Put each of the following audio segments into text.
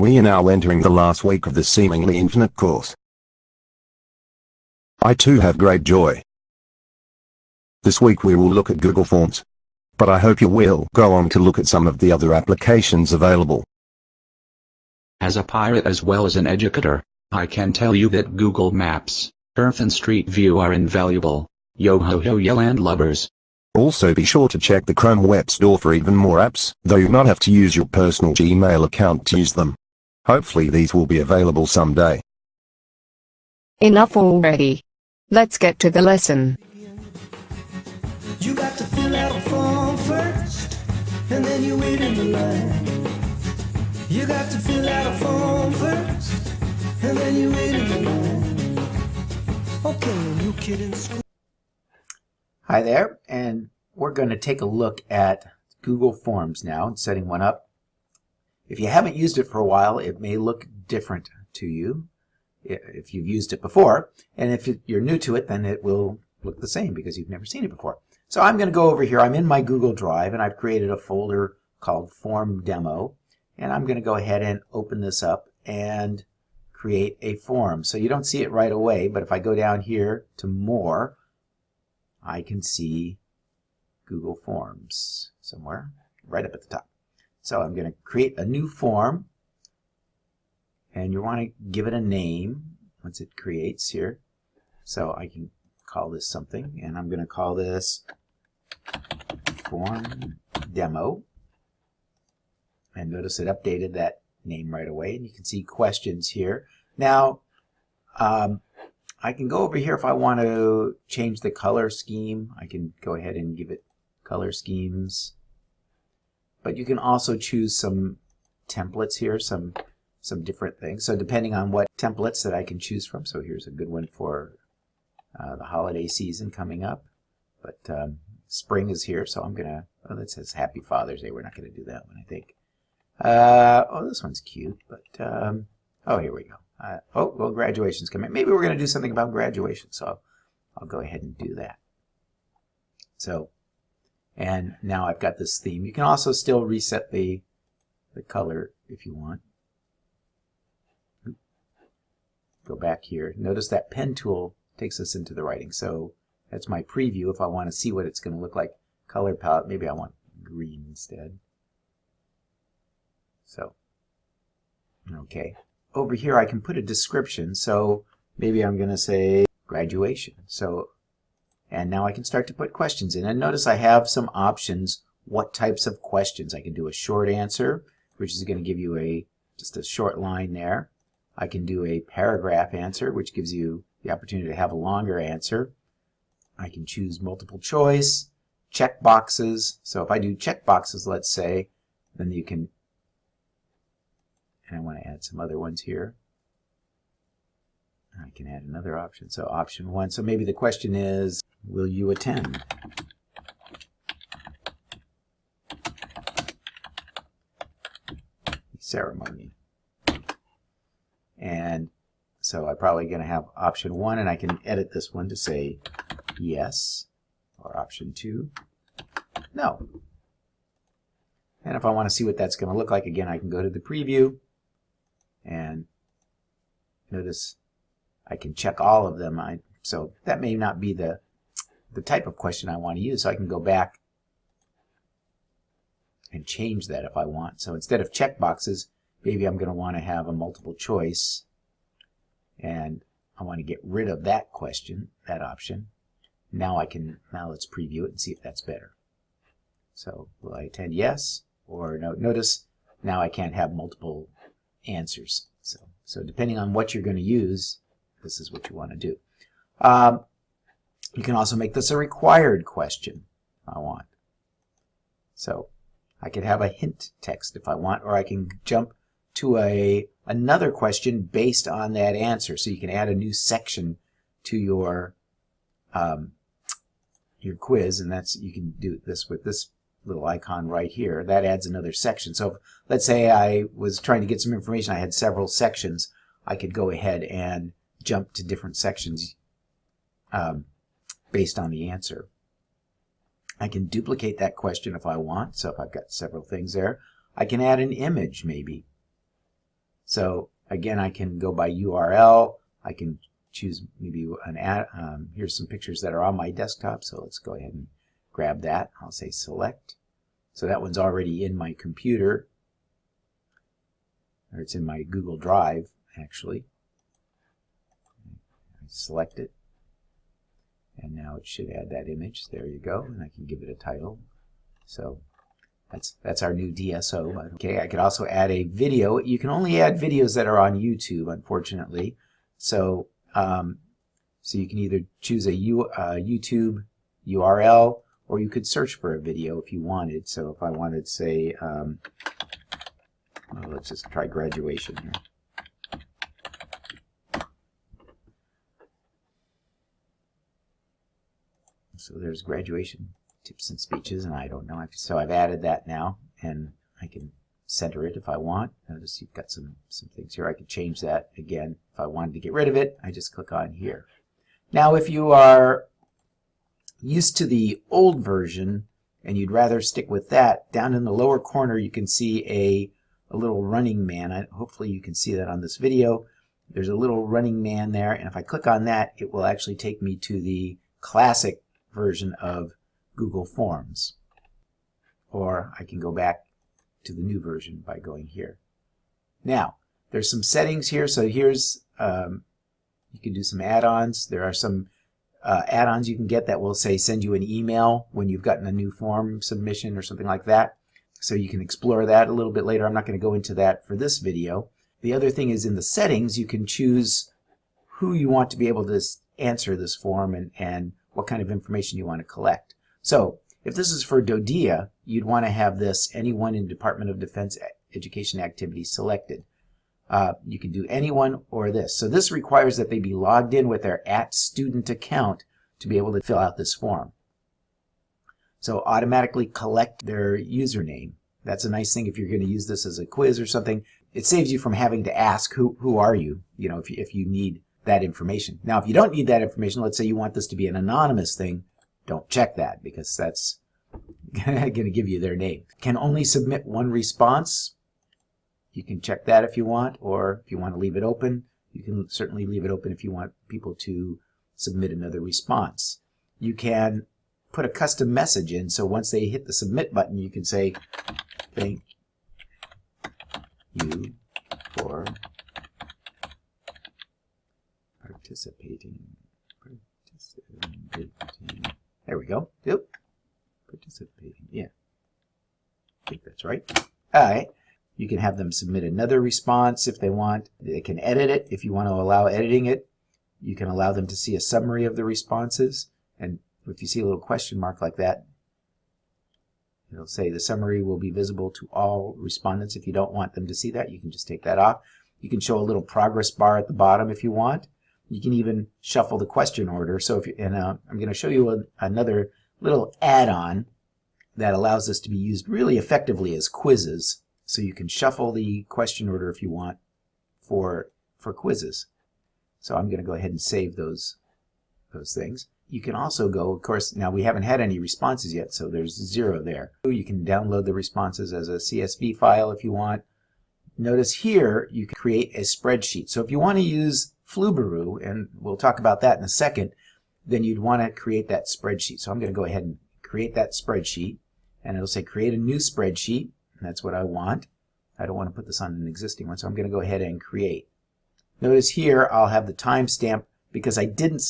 We are now entering the last week of this seemingly infinite course. I too have great joy. This week we will look at Google Forms. But I hope you will go on to look at some of the other applications available. As a pirate as well as an educator, I can tell you that Google Maps, Earth and Street View are invaluable. Yo ho ho yo land lubbers. Also be sure to check the Chrome Web Store for even more apps, though you not have to use your personal Gmail account to use them. Hopefully these will be available someday. Enough already. Let's get to the lesson. You got to fill out a form first, and then you wait in the line. You got to fill out a form first, and then you wait in the line. Okay, a new kid in school. Hi there, and we're going to take a look at Google Forms now and setting one up. If you haven't used it for a while, it may look different to you if you've used it before, and if you're new to it, then it will look the same because you've never seen it before. So I'm going to go over here. I'm in my Google Drive, and I've created a folder called Form Demo, and I'm going to go ahead and open this up and create a form. So you don't see it right away, but if I go down here to More, I can see Google Forms somewhere right up at the top. So I'm going to create a new form, and you want to give it a name once it creates here. So I can call this something, and I'm going to call this Form Demo. And notice it updated that name right away, and you can see questions here. Now, I can go over here if I want to change the color scheme. I can go ahead and give it color schemes. But you can also choose some templates here, some different things. So depending on what templates that I can choose from. So here's a good one for the holiday season coming up. But spring is here, so I'm going to, oh, that says Happy Father's Day. We're not going to do that one, I think. Oh, this one's cute, but, oh, here we go. Oh, well, graduation's coming. Maybe we're going to do something about graduation, so I'll go ahead and do that. So, and now I've got this theme. You can also still reset the color if you want. Go back here. Notice that pen tool takes us into the writing. So that's my preview if I want to see what it's going to look like. Color palette, maybe I want green instead. So, okay. Over here I can put a description. So maybe I'm going to say graduation. So, and now I can start to put questions in. And notice I have some options. What types of questions? I can do a short answer, which is going to give you just a short line there. I can do a paragraph answer, which gives you the opportunity to have a longer answer. I can choose multiple choice, check boxes. So if I do check boxes, let's say, then you can, and I want to add some other ones here. I can add another option. So option 1. So maybe the question is, will you attend? Ceremony. And so I'm probably going to have option 1, and I can edit this one to say yes, or option 2, no. And if I want to see what that's going to look like, again, I can go to the preview, and notice I can check all of them. So that may not be the type of question I want to use, so I can go back and change that if I want. So instead of check boxes, maybe I'm going to want to have a multiple choice, and I want to get rid of that question, that option. Now let's preview it and see if that's better. So will I attend? Yes or no. Notice now I can't have multiple answers. So depending on what you're going to use, this is what you want to do. You can also make this a required question if I want. So I could have a hint text if I want, or I can jump to another question based on that answer. So you can add a new section to your quiz, and you can do this with this little icon right here. That adds another section. So let's say I was trying to get some information. I had several sections. I could go ahead and jump to different sections based on the answer. I can duplicate that question if I want. So if I've got several things there, I can add an image maybe. So again, I can go by URL. I can choose maybe an ad. Here's some pictures that are on my desktop, so let's go ahead and grab that. I'll say select. So that one's already in my computer, or it's in my Google Drive actually. I select it, and now it should add that image. There you go, and I can give it a title. So that's our new DSO. Okay, I could also add a video. You can only add videos that are on YouTube, unfortunately. So so you can either choose a YouTube URL, or you could search for a video if you wanted. So if I wanted, say, well, let's just try graduation here. So there's graduation tips and speeches, and I don't know. So I've added that now, and I can center it if I want. Notice you've got some things here. I could change that again. If I wanted to get rid of it, I just click on here. Now, if you are used to the old version and you'd rather stick with that, down in the lower corner you can see a little running man. Hopefully you can see that on this video. There's a little running man there, and if I click on that, it will actually take me to the classic version of Google Forms. Or I can go back to the new version by going here. Now, there's some settings here. So here's, you can do some add-ons. There are some add-ons you can get that will say send you an email when you've gotten a new form submission or something like that. So you can explore that a little bit later. I'm not going to go into that for this video. The other thing is in the settings, you can choose who you want to be able to answer this form and what kind of information you want to collect. So if this is for DoDEA, you'd want to have this anyone in Department of Defense education activity selected. You can do anyone or this. So this requires that they be logged in with their @student account to be able to fill out this form. So automatically collect their username. That's a nice thing if you're going to use this as a quiz or something. It saves you from having to ask who are you, if you need that information. Now, if you don't need that information, let's say you want this to be an anonymous thing, don't check that because that's going to give you their name. Can only submit one response. You can check that if you want, or if you want to leave it open, you can certainly leave it open if you want people to submit another response. You can put a custom message in, so once they hit the submit button, you can say, thank you for participating. There we go. Yep. Participating. Yeah. I think that's right. All right. You can have them submit another response if they want. They can edit it if you want to allow editing it. You can allow them to see a summary of the responses. And if you see a little question mark like that, it'll say the summary will be visible to all respondents. If you don't want them to see that, you can just take that off. You can show a little progress bar at the bottom if you want. You can even shuffle the question order. So I'm going to show you another little add-on that allows this to be used really effectively as quizzes. So you can shuffle the question order if you want for quizzes. So I'm going to go ahead and save those things. You can also go, of course, now we haven't had any responses yet, so there's 0 there. You can download the responses as a CSV file if you want. Notice here you can create a spreadsheet. So if you want to use Flubaroo, and we'll talk about that in a second, then you'd want to create that spreadsheet. So I'm going to go ahead and create that spreadsheet, and it'll say create a new spreadsheet, and that's what I want. I don't want to put this on an existing one, so I'm going to go ahead and create. Notice here I'll have the timestamp because I didn't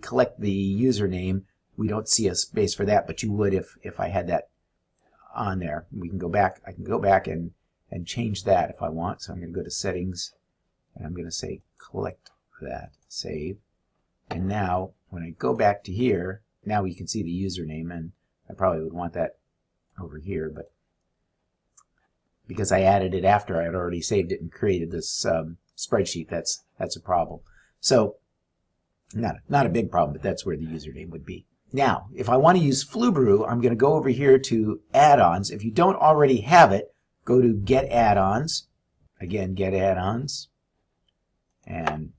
collect the username. We don't see a space for that, but you would if I had that on there. We can go back. I can go back and change that if I want. So I'm going to go to settings, and I'm going to say collect that, save. And now when I go back to here, now we can see the username, and I probably would want that over here, but because I added it after I had already saved it and created this spreadsheet, that's a problem. So not a big problem, but that's where the username would be. Now, if I want to use Flubaroo, I'm going to go over here to add-ons. If you don't already have it, go to Get Add-ons. Again, Get Add-ons. And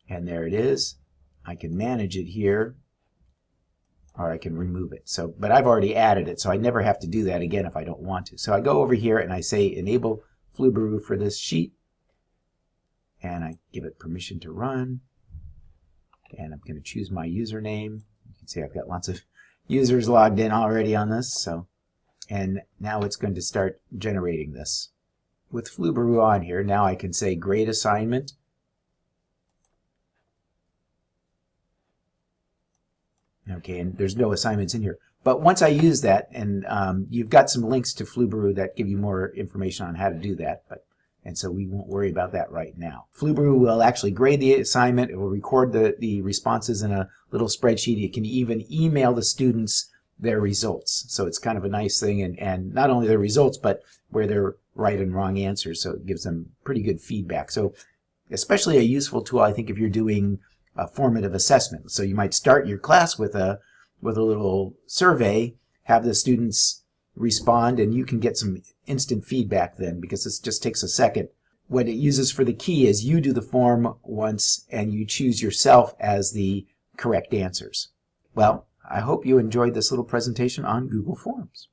and there it is. I can manage it here. or I can remove it. So, but I've already added it, so I never have to do that again if I don't want to. So I go over here and I say enable Flubaroo for this sheet, and I give it permission to run, and I'm going to choose my username. You can see I've got lots of users logged in already on this, so, and now it's going to start generating this. With Flubaroo on here, now I can say grade assignment. Okay, and there's no assignments in here. But once I use that, and you've got some links to Flubaroo that give you more information on how to do that, and so we won't worry about that right now. Flubaroo will actually grade the assignment. It will record the responses in a little spreadsheet. You can even email the students their results. So it's kind of a nice thing, and not only their results, but where they're right and wrong answers. So it gives them pretty good feedback. So especially a useful tool, I think, if you're doing a formative assessment. So you might start your class with a little survey, have the students respond, and you can get some instant feedback then, because this just takes a second. What it uses for the key is you do the form once and you choose yourself as the correct answers. Well, I hope you enjoyed this little presentation on Google Forms.